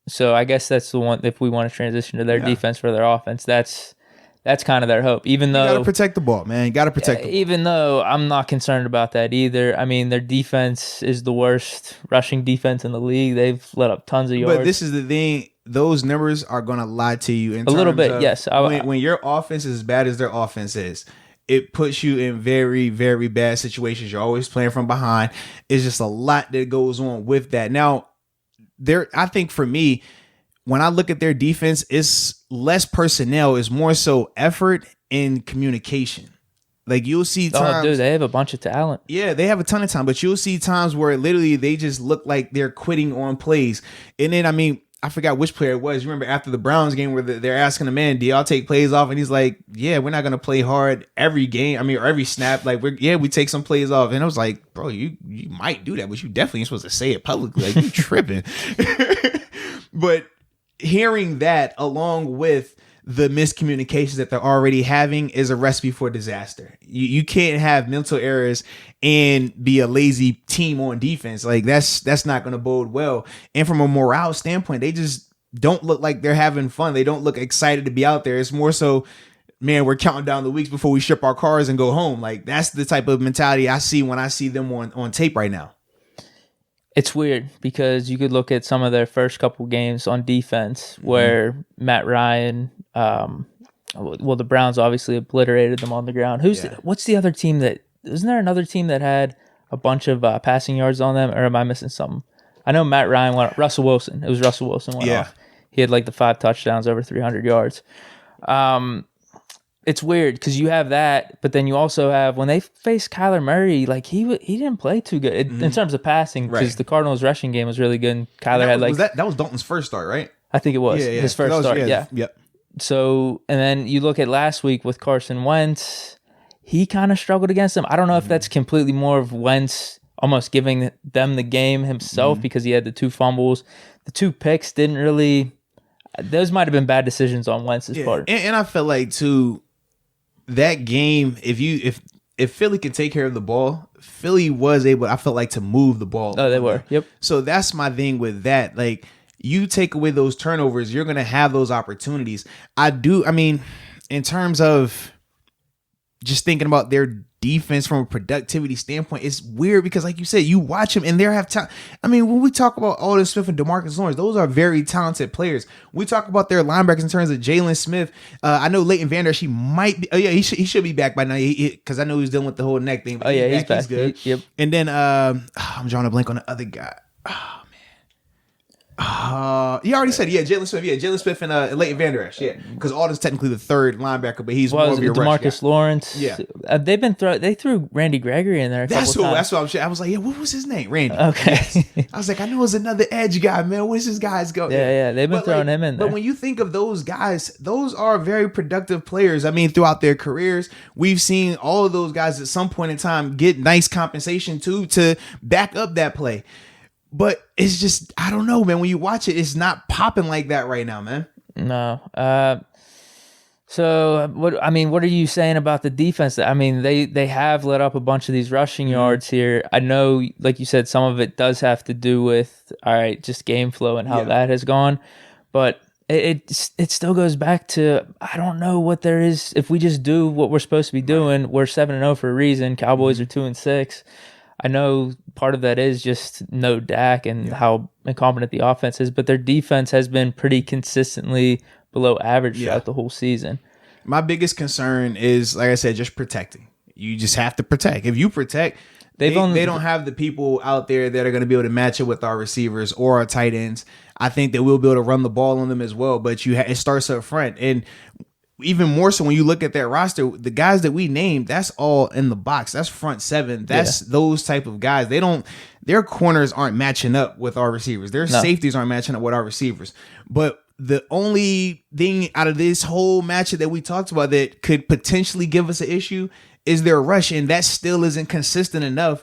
So I guess that's the one. If we want to transition to their defense for their offense, that's kind of their hope. Even though you got to protect the ball, man. You got to protect the ball. Even though I'm not concerned about that either. I mean, their defense is the worst rushing defense in the league. They've let up tons of yards. But this is the thing. Those numbers are going to lie to you. A little bit, yes. When your offense is as bad as their offense is, it puts you in very, very bad situations. You're always playing from behind. It's just a lot that goes on with that. Now, I think for me, when I look at their defense, it's less personnel, it's more so effort and communication. Like you'll see times, dude, they have a bunch of talent. Yeah, they have a ton of time, but you'll see times where literally they just look like they're quitting on plays. And then, I mean, I forgot which player it was. You remember after the Browns game where they're asking the man, do y'all take plays off? And he's like, yeah, we're not going to play hard every game. I mean, or every snap. Like, we take some plays off. And I was like, bro, you might do that, but you definitely ain't supposed to say it publicly. Like, you tripping. But hearing that along with the miscommunications that they're already having is a recipe for disaster. You can't have mental errors and be a lazy team on defense. Like that's not going to bode well. And from a morale standpoint, they just don't look like they're having fun. They don't look excited to be out there. It's more so, man, we're counting down the weeks before we ship our cars and go home. Like that's the type of mentality I see when I see them on tape right now. It's weird because you could look at some of their first couple games on defense where Matt Ryan, the Browns obviously obliterated them on the ground. What's the other team isn't there another team that had a bunch of passing yards on them, or am I missing something? I know Matt Ryan Russell Wilson. It was Russell Wilson went off. He had like the 5 touchdowns over 300 yards. It's weird because you have that, but then you also have when they faced Kyler Murray, like he didn't play too good in terms of passing because the Cardinals' rushing game was really good. And Kyler had like that was Dalton's first start, right? I think it was his first start. Yep. So and then you look at last week with Carson Wentz, he kind of struggled against him. I don't know if that's completely more of Wentz almost giving them the game himself because he had the 2 fumbles, the 2 picks didn't really. Those might have been bad decisions on Wentz's part. And I felt like too. That game, if Philly could take care of the ball, Philly was able, I felt like, to move the ball. Oh, they were. Yep. So that's my thing with that. Like, you take away those turnovers, you're going to have those opportunities. I mean, in terms of just thinking about their defense from a productivity standpoint, it's weird because, like you said, you watch them and they have time. I mean, when we talk about Aldon Smith and DeMarcus Lawrence, those are very talented players. We talk about their linebackers in terms of Jalen Smith. I know Leighton Vander Esch, he might be. Oh yeah, he should be back by now because I know he's dealing with the whole neck thing. But he's back. He's good. Yep. And then I'm drawing a blank on the other guy. You already said Jalen Smith. Yeah, Jalen Smith and Leighton Vander Esch. Yeah, because Alden's technically the third linebacker, but he's more of your rush guy. DeMarcus Lawrence. Yeah, they threw Randy Gregory in there. That's what I'm saying. I was like, what was his name? Randy. Okay. Yes. I was like, I know it was another edge guy, man. Where's this guy's go? Yeah. They've been throwing him in there. But when you think of those guys, those are very productive players. I mean, throughout their careers, we've seen all of those guys at some point in time get nice compensation too to back up that play. But it's just, I don't know, man. When you watch it, it's not popping like that right now, man. No. So what are you saying about the defense? I mean, they have let up a bunch of these rushing yards here. I know, like you said, some of it does have to do with just game flow and how that has gone. But it still goes back to, I don't know what there is. If we just do what we're supposed to be doing, we're 7-0 for a reason. Cowboys are 2-6. I know part of that is just no Dak and how incompetent the offense is, but their defense has been pretty consistently below average throughout the whole season. My biggest concern is, like I said, just protecting. You just have to protect. If you protect, they don't have the people out there that are going to be able to match it with our receivers or our tight ends. I think that we'll be able to run the ball on them as well, but it starts up front. And even more so when you look at that roster, the guys that we named, that's all in the box. That's front 7. That's those type of guys. Their corners aren't matching up with our receivers. Their safeties aren't matching up with our receivers. But the only thing out of this whole matchup that we talked about that could potentially give us an issue is their rush, and that still isn't consistent enough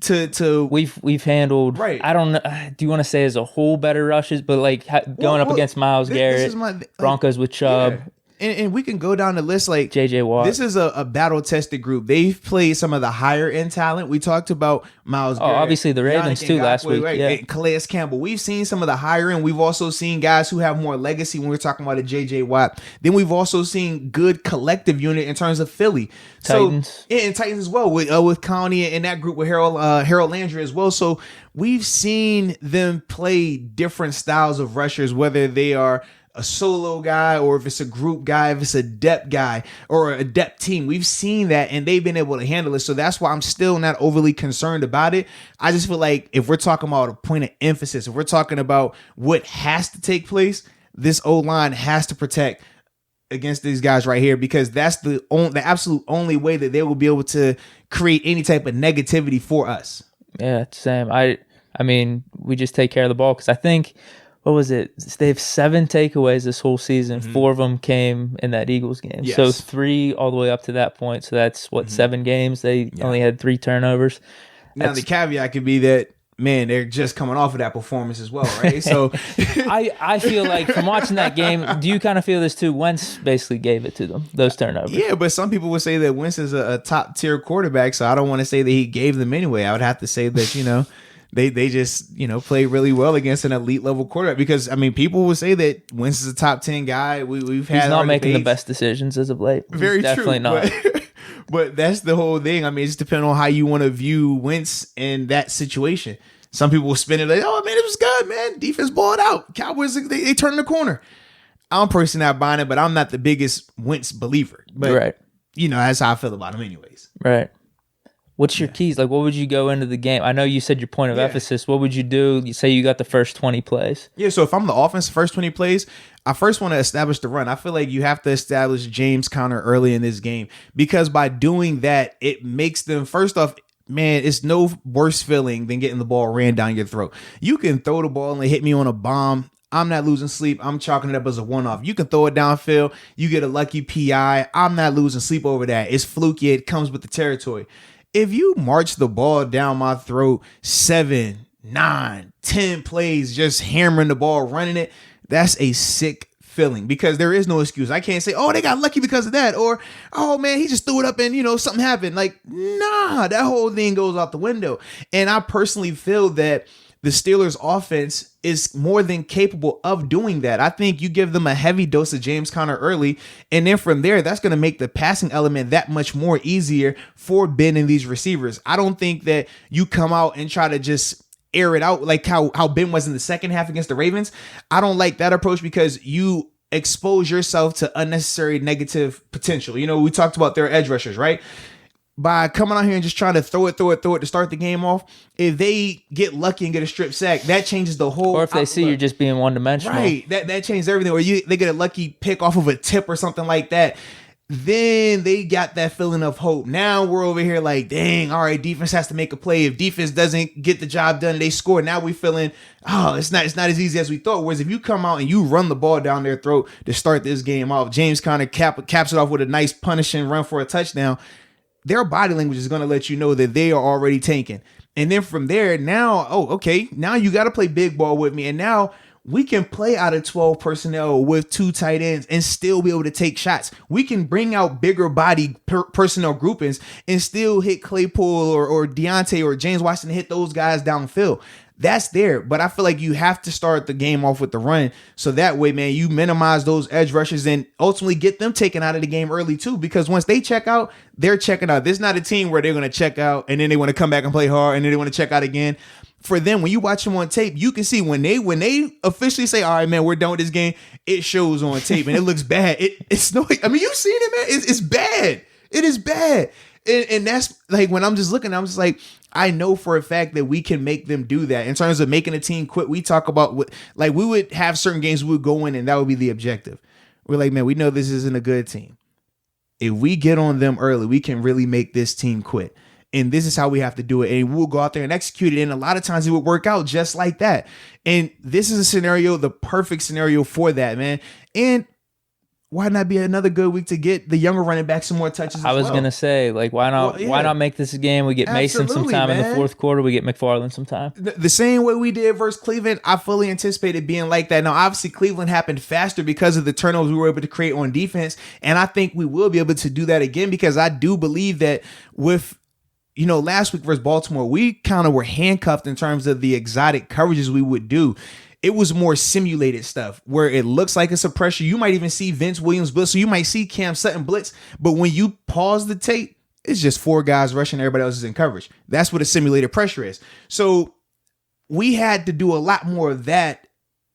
to we've handled. Right. I don't know. Do you want to say as a whole better rushes, but like going up against Myles Garrett, Broncos with Chubb. Yeah. And we can go down the list like JJ Watt. This is a battle-tested group. They've played some of the higher end talent. We talked about Myles Garrett. Obviously the Ravens too last week. Right? Yeah. And Calais Campbell. We've seen some of the higher end. We've also seen guys who have more legacy when we're talking about a JJ Watt. Then we've also seen good collective unit in terms of Philly. Titans. So, and Titans as well with County and that group with Harold Landry as well. So we've seen them play different styles of rushers, whether they are a solo guy or if it's a group guy, if it's a depth guy or a depth team. We've seen that and they've been able to handle it. So that's why I'm still not overly concerned about it. I just feel like if we're talking about a point of emphasis, if we're talking about what has to take place, this O-line has to protect against these guys right here, because that's the absolute only way that they will be able to create any type of negativity for us. Yeah, same. I mean, we just take care of the ball because I think, what was it? They have 7 takeaways this whole season. 4 of them came in that Eagles game. Yes. So 3 all the way up to that point. So that's 7 games. They only had 3 turnovers. Now the caveat could be that, man, they're just coming off of that performance as well, right? So I feel like from watching that game, do you kind of feel this too? Wentz basically gave it to them, those turnovers. Yeah, but some people would say that Wentz is a top tier quarterback, so I don't want to say that he gave them anyway. I would have to say that, they just, play really well against an elite level quarterback, because, I mean, people would say that Wentz is a top 10 guy. We've had He's not making the best decisions as of late. Very definitely true. Not. But that's the whole thing. I mean, it's depending on how you want to view Wentz in that situation. Some people will spin it like, oh, man, it was good, man. Defense balled out. Cowboys, they turned the corner. I'm personally not buying it, but I'm not the biggest Wentz believer. But, right. That's how I feel about him anyways. Right. What's your keys? Like, what would you go into the game? I know you said your point of emphasis. What would you do? You say you got the first 20 plays. Yeah, so if I'm the offense, first 20 plays, I first want to establish the run. I feel like you have to establish James Conner early in this game, because by doing that, it makes them, first off, man, it's no worse feeling than getting the ball ran down your throat. You can throw the ball and hit me on a bomb. I'm not losing sleep. I'm chalking it up as a one-off. You can throw it downfield. You get a lucky PI. I'm not losing sleep over that. It's fluky. It comes with the territory. If you march the ball down my throat 7, 9, 10 plays, just hammering the ball, running it, that's a sick feeling, because there is no excuse. I can't say, oh, they got lucky because of that, or, oh, man, he just threw it up and, something happened. Like, nah, that whole thing goes out the window. And I personally feel that the Steelers offense is more than capable of doing that. I think you give them a heavy dose of James Conner early, and then from there, that's going to make the passing element that much more easier for Ben and these receivers. I don't think that you come out and try to just air it out like how Ben was in the second half against the Ravens. I don't like that approach, because you expose yourself to unnecessary negative potential. We talked about their edge rushers, right? By coming out here and just trying to throw it to start the game off, if they get lucky and get a strip sack, that changes the whole. Or if they see you're just being one-dimensional. Right, that changes everything. Or they get a lucky pick off of a tip or something like that. Then they got that feeling of hope. Now we're over here like, dang, all right, defense has to make a play. If defense doesn't get the job done, they score. Now we feeling, it's not as easy as we thought. Whereas if you come out and you run the ball down their throat to start this game off, James Conner caps it off with a nice punishing run for a touchdown, their body language is going to let you know that they are already tanking. And then from there, now, now you got to play big ball with me. And now we can play out of 12 personnel with 2 tight ends and still be able to take shots. We can bring out bigger body personnel groupings and still hit Claypool or Deontay or James Washington, hit those guys downfield. That's there. But I feel like you have to start the game off with the run. So that way, man, you minimize those edge rushers and ultimately get them taken out of the game early too. Because once they check out, they're checking out. This is not a team where they're going to check out and then they want to come back and play hard and then they want to check out again. For them, when you watch them on tape, you can see when they officially say, all right, man, we're done with this game, it shows on tape and it looks bad. It's no, I mean, you've seen it, man. It's bad. It is bad. And that's like, when I'm just looking, I'm just like, I know for a fact that we can make them do that. In terms of making a team quit, we talk about like we would have certain games we would go in and that would be the objective. We're like, man, we know this isn't a good team. If we get on them early, we can really make this team quit. And this is how we have to do it. And we'll go out there and execute it. And a lot of times it would work out just like that. And this is a scenario, the perfect scenario for that, man. And why not be another good week to get the younger running back some more touches? I was gonna say, like, why not? Well, yeah. Why not make this a game? We get Mason some time in the fourth quarter. We get McFarland some time. The same way we did versus Cleveland, I fully anticipated being like that. Now, obviously, Cleveland happened faster because of the turnovers we were able to create on defense, and I think we will be able to do that again because I do believe that with last week versus Baltimore, we kind of were handcuffed in terms of the exotic coverages we would do. It was more simulated stuff where it looks like it's a pressure. You might even see Vince Williams blitz. So you might see Cam Sutton blitz. But when you pause the tape, it's just 4 guys rushing. Everybody else is in coverage. That's what a simulated pressure is. So we had to do a lot more of that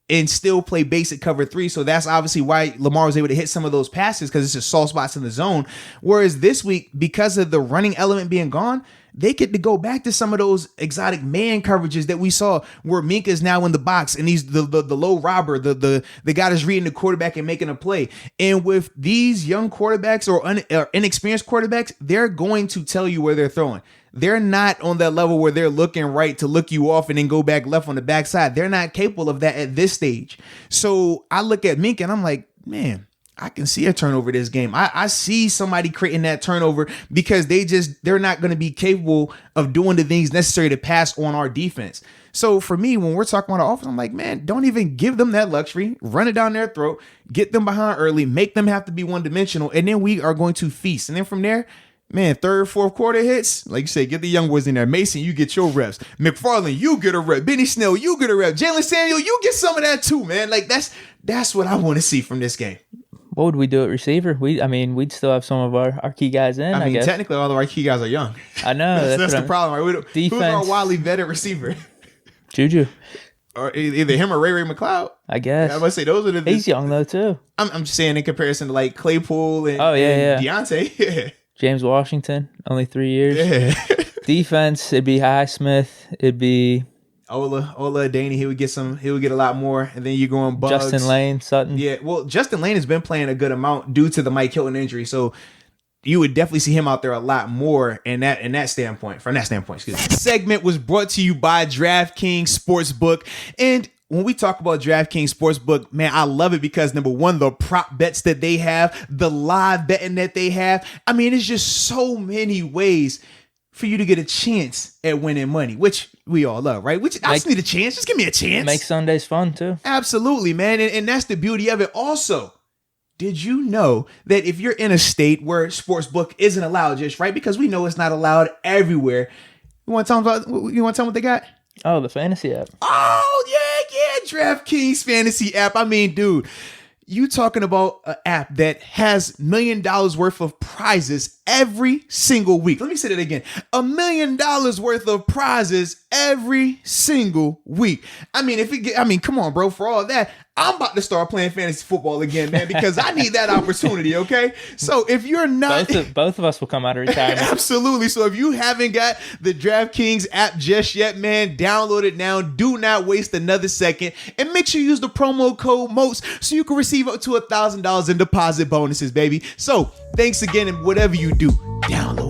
and still play basic cover 3. So that's obviously why Lamar was able to hit some of those passes because it's just soft spots in the zone. Whereas this week, because of the running element being gone, they get to go back to some of those exotic man coverages that we saw where Minka's now in the box and he's the low robber, the guy that's reading the quarterback and making a play. And with these young quarterbacks or inexperienced quarterbacks, they're going to tell you where they're throwing. They're not on that level where they're looking right to look you off and then go back left on the backside. They're not capable of that at this stage. So I look at Minka and I'm like, man, I can see a turnover this game. I see somebody creating that turnover because they're not going to be capable of doing the things necessary to pass on our defense. So for me, when we're talking about our offense, I'm like, man, don't even give them that luxury. Run it down their throat, get them behind early, make them have to be one-dimensional, and then we are going to feast. And then from there, man, third, fourth quarter hits, like you say, get the young boys in there. Mason, you get your reps. McFarland, you get a rep. Benny Snell, you get a rep. Jalen Samuel, you get some of that too, man. Like that's what I want to see from this game. What would we do at receiver? We'd still have some of our key guys in. I guess. Technically, all of our key guys are young. I know. that's the problem, right? Defense. Who's our wildly vetted receiver? Juju. Or either him or Ray McLeod. I guess. I must say those are the. He's young though too. I'm just saying in comparison to like Claypool and Deontay. Yeah. James Washington, only 3 years. Yeah. Defense, it'd be Highsmith. It'd be Ola Daney. He would get a lot more, and then you go on Bugs. Justin Lane, Sutton. Yeah, well, Justin Lane has been playing a good amount due to the Mike Hilton injury, so you would definitely see him out there a lot more from that standpoint. Excuse me. This segment was brought to you by DraftKings Sportsbook, and when we talk about DraftKings Sportsbook, man, I love it because number one, the prop bets that they have, the live betting that they have. I mean, it's just so many ways for you to get a chance at winning money, which we all love, right? I just need a chance. Just give me a chance. Make Sundays fun too. Absolutely, man. And that's the beauty of it. Also, did you know that if you're in a state where Sportsbook isn't allowed, just right? Because we know it's not allowed everywhere. You want to tell them what they got? Oh, the fantasy app. Oh, yeah. DraftKings fantasy app. I mean, dude, you talking about an app that has $1 million worth of prizes every single week. Let me say that again. $1 million worth of prizes every single week. I mean, come on, bro. For all that, I'm about to start playing fantasy football again, man, because I need that opportunity, okay? So if you're not... Both of us will come out of retirement. Absolutely. So if you haven't got the DraftKings app just yet, man, download it now. Do not waste another second. And make sure you use the promo code Moats so you can receive up to $1,000 in deposit bonuses, baby. So thanks again, and whatever you do, download.